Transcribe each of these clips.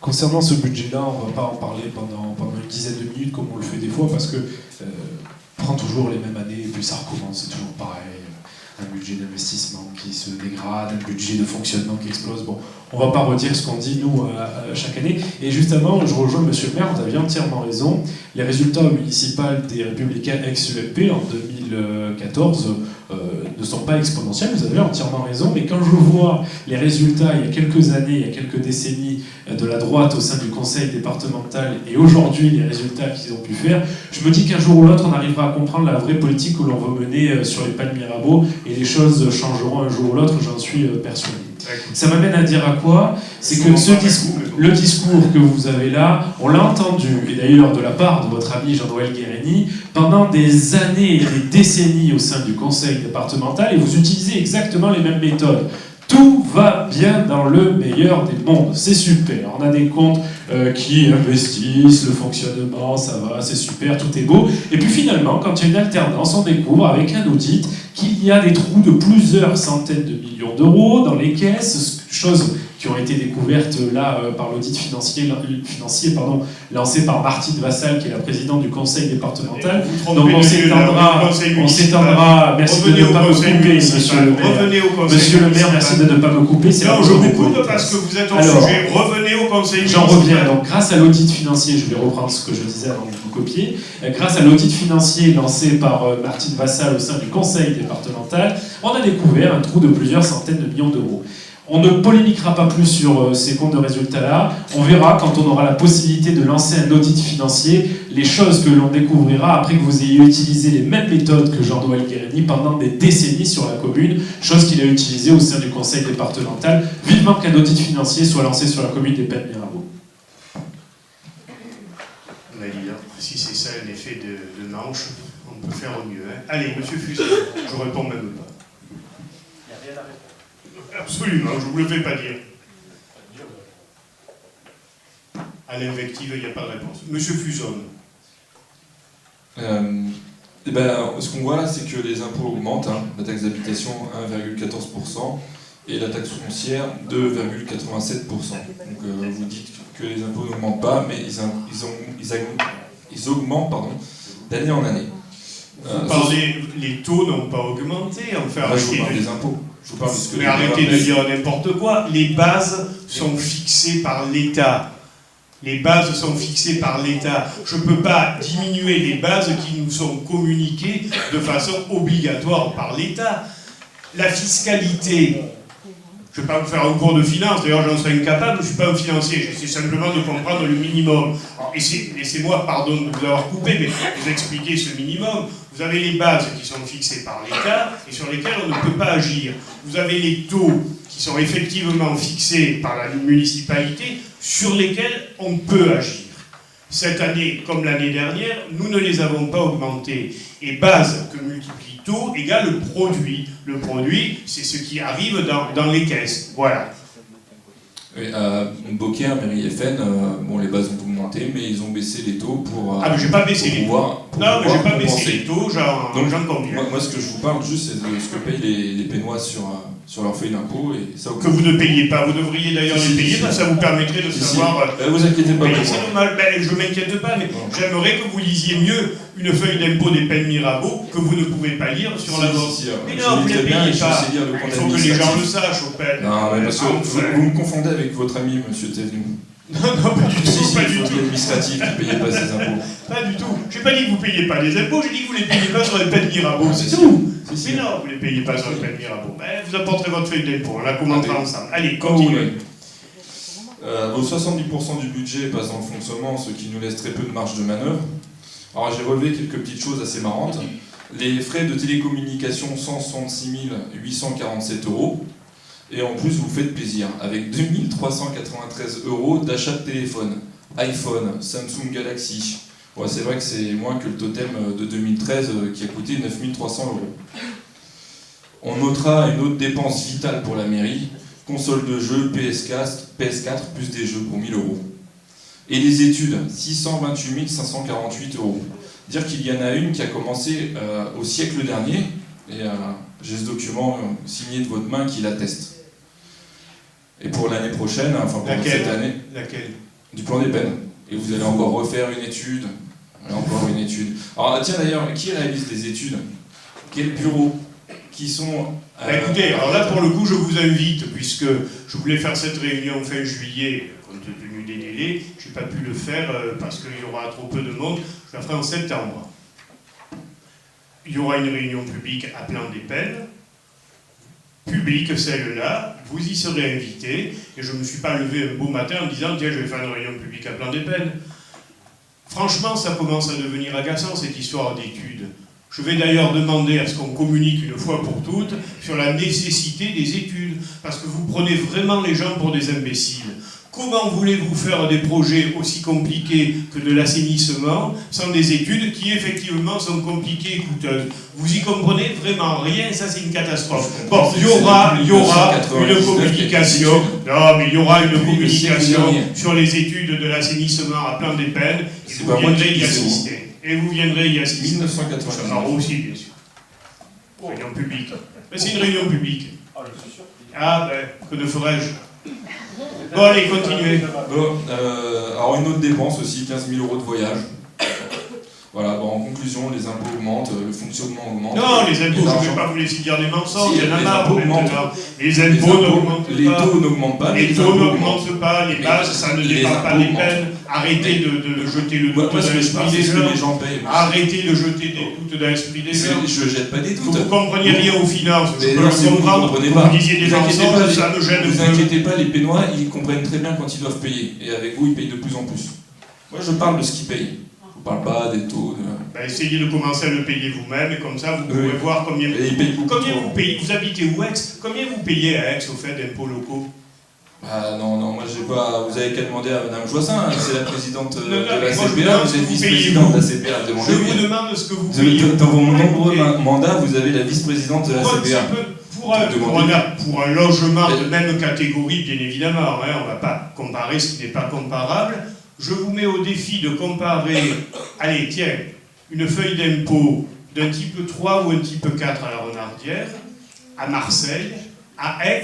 Concernant ce budget-là, on ne va pas en parler pendant une dizaine de minutes comme on le fait des fois, parce que prend toujours les mêmes années et puis ça recommence, c'est toujours pareil. Un budget d'investissement qui se dégrade, un budget de fonctionnement qui explose. Bon, on ne va pas redire ce qu'on dit, nous, chaque année. Et justement, je rejoins Monsieur le maire, vous aviez entièrement raison. Les résultats municipaux des Républicains ex-UMP en 2014 ne sont pas exponentiels, vous avez entièrement raison, mais quand je vois les résultats il y a quelques années, il y a quelques décennies de la droite au sein du conseil départemental et aujourd'hui les résultats qu'ils ont pu faire, je me dis qu'un jour ou l'autre on arrivera à comprendre la vraie politique que l'on veut mener sur les Palmes Mirabeau et les choses changeront un jour ou l'autre, j'en suis persuadé. Ça m'amène à dire à quoi? C'est que le discours que vous avez là, on l'a entendu, et d'ailleurs de la part de votre ami Jean-Noël Guérini, pendant des années et des décennies au sein du conseil départemental, et vous utilisez exactement les mêmes méthodes. Tout va bien dans le meilleur des mondes, c'est super. On a des comptes qui investissent, le fonctionnement, ça va, c'est super, tout est beau. Et puis finalement, quand il y a une alternance, on découvre avec un audit qu'il y a des trous de plusieurs centaines de millions d'euros dans les caisses, choses qui ont été découvertes là par l'audit financier lancé par Martine Vassal, qui est la présidente du conseil départemental. Donc on s'étendra, merci de ne pas me couper, monsieur le maire. Monsieur le maire, merci de ne pas me couper. Non, je vous coupe parce que vous êtes en sujet. Revenez au conseil municipal. J'en reviens. Donc grâce à l'audit financier, je vais reprendre ce que je disais avant de vous copier, grâce à l'audit financier lancé par Martine Vassal au sein du conseil départemental, on a découvert un trou de plusieurs centaines de millions d'euros. On ne polémiquera pas plus sur ces comptes de résultats-là. On verra quand on aura la possibilité de lancer un audit financier, les choses que l'on découvrira après que vous ayez utilisé les mêmes méthodes que Jean-Noël Guérini pendant des décennies sur la commune, chose qu'il a utilisée au sein du conseil départemental. Vivement qu'un audit financier soit lancé sur la commune des Palmes Mirabeau. On a dit, si c'est ça l'effet de manche, on peut faire au mieux. Hein. Allez, monsieur Fusil, je réponds même pas. Il n'y a rien à répondre. Absolument, je ne vous le fais pas dire. À l'invective, il n'y a pas de réponse. Monsieur Fuson. Ce qu'on voit là, c'est que les impôts augmentent. Hein. La taxe d'habitation 1,14% et la taxe foncière 2,87%. Donc vous dites que les impôts n'augmentent pas, mais ils augmentent d'année en année. Les taux n'ont pas augmenté. Enfin, je vous parle des impôts. Je vous parle de ce que mais arrêtez de dire n'importe quoi. Les bases sont fixées par l'État. Les bases sont fixées par l'État. Je ne peux pas diminuer les bases qui nous sont communiquées de façon obligatoire par l'État. La fiscalité, je ne vais pas vous faire un cours de finance, d'ailleurs j'en serais incapable, je ne suis pas un financier, j'essaie simplement de comprendre le minimum. Laissez-moi, pardon de vous avoir coupé, mais vous expliquer ce minimum. Vous avez les bases qui sont fixées par l'État et sur lesquelles on ne peut pas agir. Vous avez les taux qui sont effectivement fixés par la municipalité sur lesquels on peut agir. Cette année, comme l'année dernière, nous ne les avons pas augmentés. Et base que multiplie taux égale produit. Le produit, c'est ce qui arrive dans les caisses. Voilà. Oui, Beaucaire, Mairie FN, les bases ont augmenté, mais ils ont baissé les taux pour. Ah, mais j'ai pas baissé les taux. Non, mais j'ai pas baissé les taux, j'en conviens. Moi, ce que je vous parle juste, c'est de ce que payent les Pénois sur leur feuille d'impôt. Que vous ne payez pas. Vous devriez d'ailleurs les payer, parce que ça vous permettrait de savoir. Vous inquiétez pas. C'est normal, je ne m'inquiète pas, mais j'aimerais que vous lisiez mieux une feuille d'impôt des Palmes Mirabeau que vous ne pouvez pas lire sur la vôtre. Mais non, vous ne les payez pas. Il faut que les gens le sachent, au fait. Non, mais parce que vous me confondez avec votre ami, monsieur Thévenoud. Non, pas du tout. Pas du tout. L'administratif qui ne payait pas ses impôts. Pas du tout. Je n'ai pas dit que vous ne payez pas des impôts, j'ai dit que vous ne les payez pas sur les Palmes Mirabeau, c'est tout. Mais non, vous ne les payez pas sur les Palmes Mirabeau. Vous apporterez votre feuille d'impôt, on la commentera ensemble. Allez, continuez. Vos 70% du budget passe dans le fonctionnement, ce qui nous laisse très peu de marge de manœuvre. Alors j'ai relevé quelques petites choses assez marrantes. Les frais de télécommunication, 166 847 €. Et en plus, vous faites plaisir, avec 2 393 € d'achat de téléphone, iPhone, Samsung Galaxy. Ouais, c'est vrai que c'est moins que le totem de 2013 qui a coûté 9 300 €. On notera une autre dépense vitale pour la mairie, console de jeux, PS4 plus des jeux pour 1 000 €. Et les études, 628 548 €. Dire qu'il y en a une qui a commencé au siècle dernier, et j'ai ce document signé de votre main qui l'atteste. Et pour l'année prochaine, enfin pour cette année, Laquelle? du plan des peines. Et vous allez encore refaire une étude, et encore une étude. Alors tiens d'ailleurs, qui réalise des études? Quel bureau? Qui sont... Écoutez, alors là pour le coup je vous invite, puisque je voulais faire cette réunion fin juillet, compte tenu des délais, je n'ai pas pu le faire parce qu'il y aura trop peu de monde, je la ferai en septembre. Il y aura une réunion publique à Plan des Peines, publique celle-là, vous y serez invités, et je ne me suis pas levé un beau matin en disant tiens je vais faire une réunion publique à Plan des Peines. Franchement ça commence à devenir agaçant cette histoire d'études. Je vais d'ailleurs demander à ce qu'on communique une fois pour toutes sur la nécessité des études, parce que vous prenez vraiment les gens pour des imbéciles. Comment voulez-vous faire des projets aussi compliqués que de l'assainissement sans des études qui effectivement sont compliquées et coûteuses? Vous y comprenez vraiment rien, ça c'est une catastrophe. Bon, il y aura une communication, non mais il y aura une communication sur les études de l'assainissement à Plan des Peines, et vous viendrez y assister. Et vous viendrez y assister. 1990. Ça sera aussi, bien sûr. Réunion publique. Mais c'est une réunion publique. Ah ben, que ne ferais-je? Bon, allez, continuez. Bon, alors une autre dépense aussi, 15 000 € de voyage. Voilà, bon, en conclusion, les impôts augmentent, le fonctionnement augmente. Non, les impôts, je ne vais pas vous laisser dire des mensonges, Si, il y en a les marre impôts maintenant. augmentent. Les impôts n'augmentent pas. Les taux n'augmentent pas. Les taux n'augmentent pas, les bases, ça ne les dépend pas impôts des peines. Arrêtez de jeter le doute Moi, dans ce que je l'esprit parle, c'est des ce que gens. les gens payent. Arrêtez de jeter des doutes dans l'esprit des gens. Je jette pas des Que doutes. vous ne compreniez rien aux finances, je Mais peux non, le si vous ne comprendre. comprenez Vous pas. disiez des Vous inquiétez pas, mensonges, ça me gêne. Vous inquiétez pas, les Pénois, ils comprennent très bien quand ils doivent payer. Et avec vous, ils payent de plus en plus. Moi, je parle de ce qu'ils payent. Je ne parle pas des taux. Ben, essayez de commencer à le payer vous-même, et comme ça, vous pourrez voir combien, Et ils payent beaucoup combien trop. vous payez. Vous habitez où, Aix? Combien vous payez à Aix, au fait, d'impôts locaux? Ah non, moi j'ai pas. Vous avez qu'à demander à Madame Joissin, c'est la présidente de Non, la mais moi, je CPA, demande vous ce que êtes vous vice-présidente de la payez, CPA, Je demandez-lui. vous demande ce que vous Vous avez- payez. Dans vos nombreux Écoutez, mandats, vous avez la vice-présidente de la pour un CPA. petit peu- pour un logement de même catégorie, bien évidemment, hein, on ne va pas comparer ce qui n'est pas comparable. Je vous mets au défi de comparer, allez, tiens, une feuille d'impôt d'un type 3 ou un type 4 à la Renardière, à Marseille, à Aix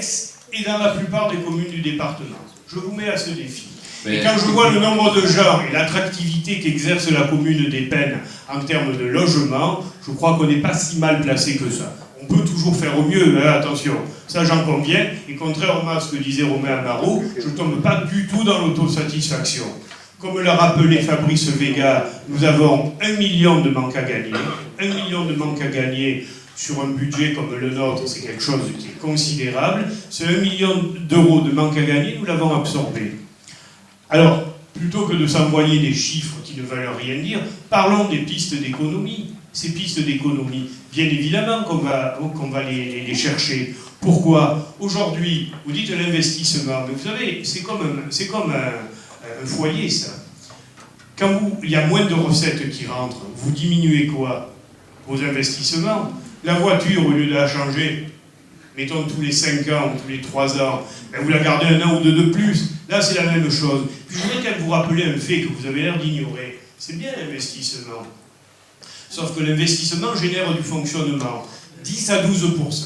et dans la plupart des communes du département. Je vous mets à ce défi. Et quand je vois le nombre de gens et l'attractivité qu'exerce la commune des Peines en termes de logement, je crois qu'on n'est pas si mal placé que ça. On peut toujours faire au mieux, hein, attention, ça j'en conviens, et contrairement à ce que disait Romain Amaro, je ne tombe pas du tout dans l'autosatisfaction. Comme l'a rappelé Fabrice Vega, nous avons 1 million de manques à gagner. 1 million de manques à gagner sur un budget comme le nôtre, c'est quelque chose qui est considérable. Ce 1 million d'euros de manque à gagner, nous l'avons absorbé. Alors, plutôt que de s'envoyer des chiffres qui ne veulent rien dire, parlons des pistes d'économie. Ces pistes d'économie, bien évidemment qu'on va les chercher. Pourquoi? Aujourd'hui, vous dites l'investissement, mais vous savez, c'est comme un foyer, ça. Quand il y a moins de recettes qui rentrent, vous diminuez quoi? Vos investissements. La voiture, au lieu de la changer, mettons tous les 5 ans ou tous les 3 ans, ben vous la gardez 1 an ou 2 de plus. Là, c'est la même chose. Puis je voudrais quand même vous rappeler un fait que vous avez l'air d'ignorer. C'est bien l'investissement. Sauf que l'investissement génère du fonctionnement. 10 à 12%.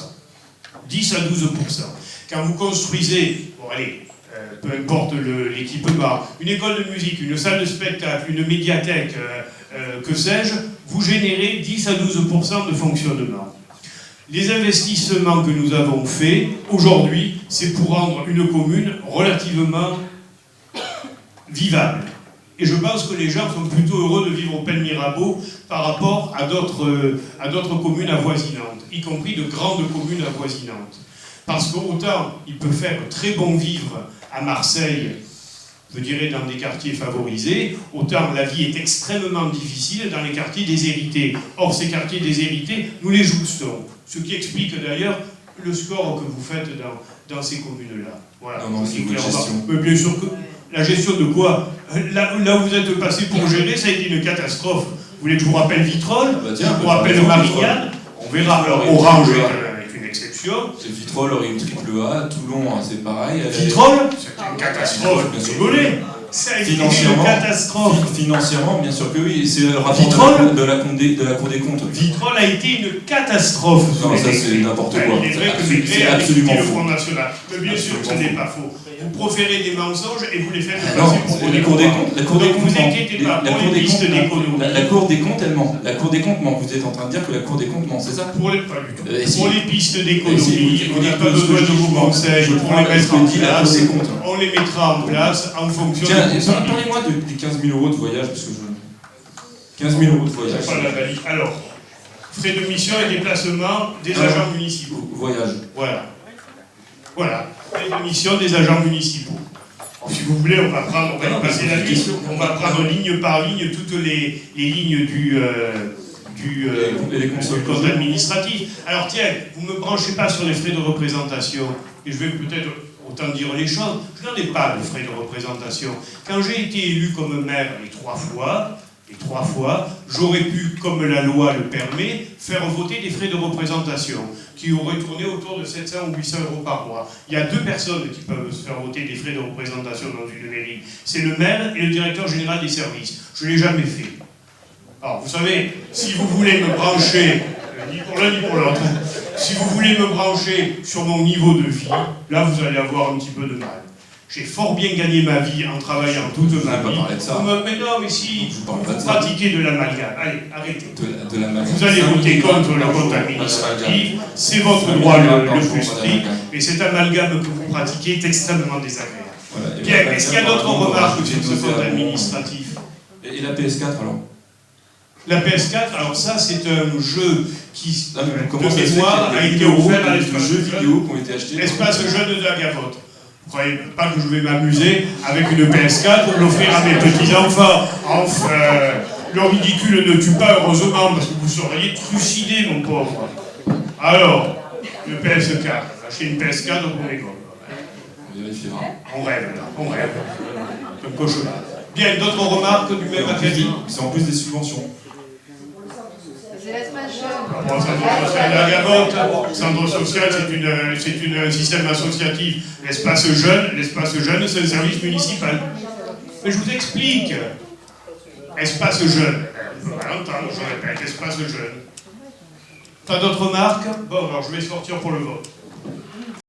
10 à 12%. Quand vous construisez, bon allez, peu importe l'équipement, une école de musique, une salle de spectacle, une médiathèque, que sais-je, vous générez 10 à 12% de fonctionnement. Les investissements que nous avons faits aujourd'hui, c'est pour rendre une commune relativement vivable. Et je pense que les gens sont plutôt heureux de vivre au Pen Mirabeau par rapport à d'autres communes avoisinantes, y compris de grandes communes avoisinantes. Parce qu'autant il peut faire très bon vivre à Marseille, je dirais dans des quartiers favorisés, autant la vie est extrêmement difficile dans les quartiers déshérités. Or, ces quartiers déshérités, nous les jouxtons. Ce qui explique d'ailleurs le score que vous faites dans ces communes-là. Voilà. Non, c'est votre gestion. Mais bien sûr que la gestion de quoi? Là où vous êtes passé pour gérer, ça a été une catastrophe. Vous voulez que je vous rappelle Vitrolles? Je vous rappelle Marignane? On verra. Alors, Orange est une exception. C'est Vitrolles aurait une triple A, Toulon c'est pareil. Vitrolles, c'est une catastrophe, vous rigolez. Ça a été une catastrophe. Financièrement, bien sûr que oui. C'est le rapport Vitrolles de la Cour des comptes. Vitrolles a été une catastrophe. Non, ça c'est n'importe quoi. Il est vrai que C'est absolument le faux. Front National. Mais bien sûr que ce n'est pas faux. Vous proférez des mensonges et vous les faites Non, passer pour la Cour des comptes, Donc vous inquiétez pas, pour les pistes d'économie. La Cour des comptes, elle ment. La Cour des comptes ment. Vous êtes en train de dire que la Cour des comptes ment, c'est ça? Pas du tout. Si. Pour les pistes Si, d'économie, vous on n'a dites pas que ce besoin que de je dis, vos conseils je pour prends les mettre ce que en dit la Cour place. des comptes. On les mettra en place en fonction Tiens, de vos parlez-moi des 15 000 € de voyage, parce que 15 000 € de voyage. C'est pas la valise. Alors, frais de mission et déplacement des agents municipaux. Voyage. Voilà. Voilà. Frais de mission des agents municipaux. Alors, si vous voulez, on va y passer la nuit. On va prendre ligne par ligne toutes les lignes du compte administratif. Alors tiens, vous ne me branchez pas sur les frais de représentation, et je vais peut-être autant dire les choses. Je n'en ai pas de frais de représentation. Quand j'ai été élu comme maire les trois fois, j'aurais pu, comme la loi le permet, faire voter des frais de représentation qui auraient tourné autour de 700 ou 800 € par mois. Il y a deux personnes qui peuvent se faire voter des frais de représentation dans une mairie. C'est le maire et le directeur général des services. Je ne l'ai jamais fait. Alors, vous savez, si vous voulez me brancher, ni pour l'un ni pour l'autre, si vous voulez me brancher sur mon niveau de vie, là, vous allez avoir un petit peu de mal. J'ai fort bien gagné ma vie en travaillant toute ma vie. Pas parler de ça. Mais non, mais si vous pratiquez de l'amalgame, allez, arrêtez. De l'amalgame. Vous allez voter contre le compte administratif, c'est votre droit le plus strict, mais cet amalgame que vous pratiquez est extrêmement désagréable. Voilà. Bien, est-ce qu'il y a d'autres remarques sur ce compte administratif? Et la PS4 alors? La PS4, alors ça c'est un jeu qui, comment de mémoire, a été offert à l'espace jeux vidéo qui ont été achetés. Espace Jeunes de la Gavotte. Vous ne croyez pas que je vais m'amuser avec une PS4 pour l'offrir à mes petits-enfants? Enfin, le ridicule ne tue pas, heureusement, parce que vous seriez trucidé, mon pauvre. Alors, le PS4, acheter une PS4 pour les gosses. On vérifiera. On rêve, là, on rêve. Un cauchemar. Bien, d'autres remarques du même acabit? C'est en plus des subventions. C'est l'espace jeune. Bon, centre social de la Gavotte, centre social, c'est un système associatif. L'espace jeune, c'est un service municipal. Mais je vous explique. Espace jeune. On ne peut pas l'entendre, je répète, espace jeune. Pas d'autres remarques? Bon, alors je vais sortir pour le vote.